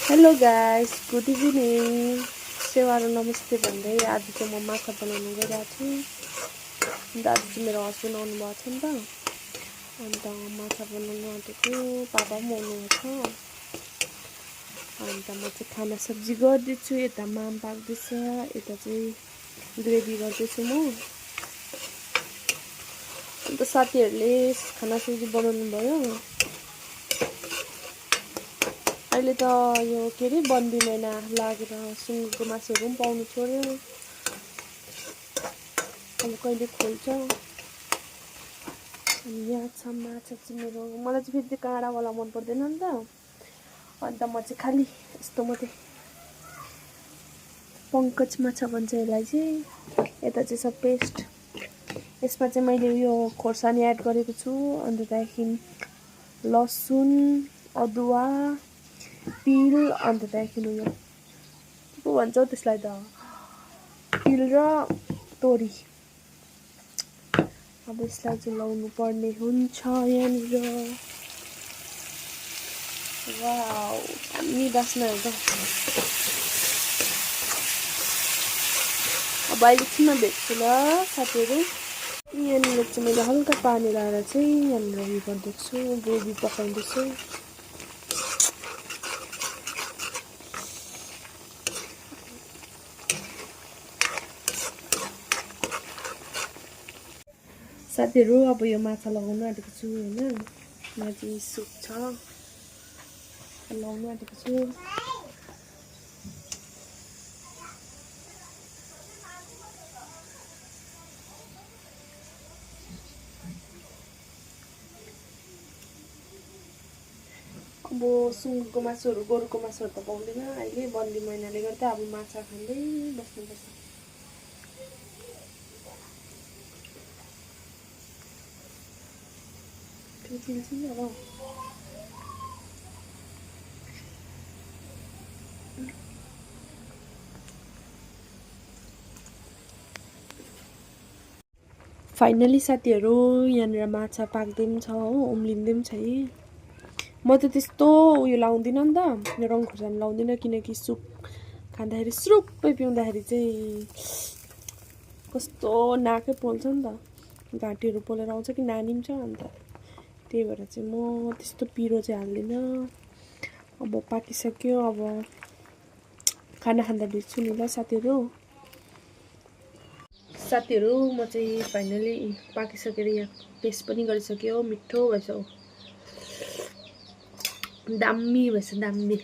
Hello guys, good evening. सेवा र नमस्ते भन्दै आज चाहिँ म माछा बनाउनु गइरहेको छु। दाजु चाहिँ मेरो हस्बेन्ड आउनु भएको छ नि त, अन्त माछा बनाउनु आँटेको। पापा पनि आउनुभएको छ। अन्त म चाहिँ खाना सब्जी गर्दैछु। यता माम पाक्दैछ, यता चाहिँ ग्रेभी गर्दैछु म। अन्त साथीहरूले खाना सब्जी बनाउनु भयो। अहिले त यो के अरे बन्दी महिना लागेर सुँगुरको मासुहरू पनि पाउनु छोड्यो। अब कहिले खोल्छ। अनि यहाँ छ माछा चाहिँ मेरो। मलाई चाहिँ फेरि त्यो काँडावाला मन पर्दैन नि त, अन्त म चाहिँ खालि यस्तो मात्रै पङ्कज माछा भन्छ यसलाई चाहिँ। यता चाहिँ छ पेस्ट। यसमा चाहिँ मैले यो खोर्सानी एड गरेको छु। अन्त त्यहाँदेखि लसुन, अदुवा, तिल, अन्त त्यहाँदेखि उयो के पो भन्छ त्यसलाई त, तिल र तोरी। अब यसलाई चाहिँ लाउनु पर्ने हुन्छ यहाँनिर। वाउ, दामी बास्ना हुन्छ। अब अहिले एकछिनमा भेट्छु ल साथीहरू। यहाँनिर चाहिँ मैले हल्का पानी लाएर चाहिँ यहाँनिर उयो गर्दैछु, ग्रेभी पकाउँदैछु। साथीहरू अब यो माछा लगाउनु आँटेको छु होइन। यहाँ चाहिँ सुप छ, लगाउनु आँटेको छु। अब सुँगुरको मासुहरू, गोरुको मासुहरू त पाउँदैन अहिले बन्दी महिनाले गर्दा। अब माछा खाँदै बस्नुपर्छ। फाइनली साथीहरू यहाँनिर माछा पाक्दै पनि छ हो, उम्लिँदै पनि छ है। म त त्यस्तो उयो लाउँदिनँ नि त, रङ खोर्सानी लाउँदिनँ, किनकि सुप खाँदाखेरि सुरुप्पै पिउँदाखेरि चाहिँ कस्तो नाकै पोल्छ नि त, घाँटीहरू पोलेर आउँछ कि नानी पनि छ। अन्त त्यही भएर चाहिँ म त्यस्तो पिरो चाहिँ हाल्दिनँ। अब पाकिसक्यो, अब खाना खाँदा भेट्छु नि ल साथीहरू। साथीहरू म चाहिँ फाइनली पाकिसकेर यहाँ टेस्ट पनि गरिसक्यो। मिठो भएछ, दामी भएछ, दामी।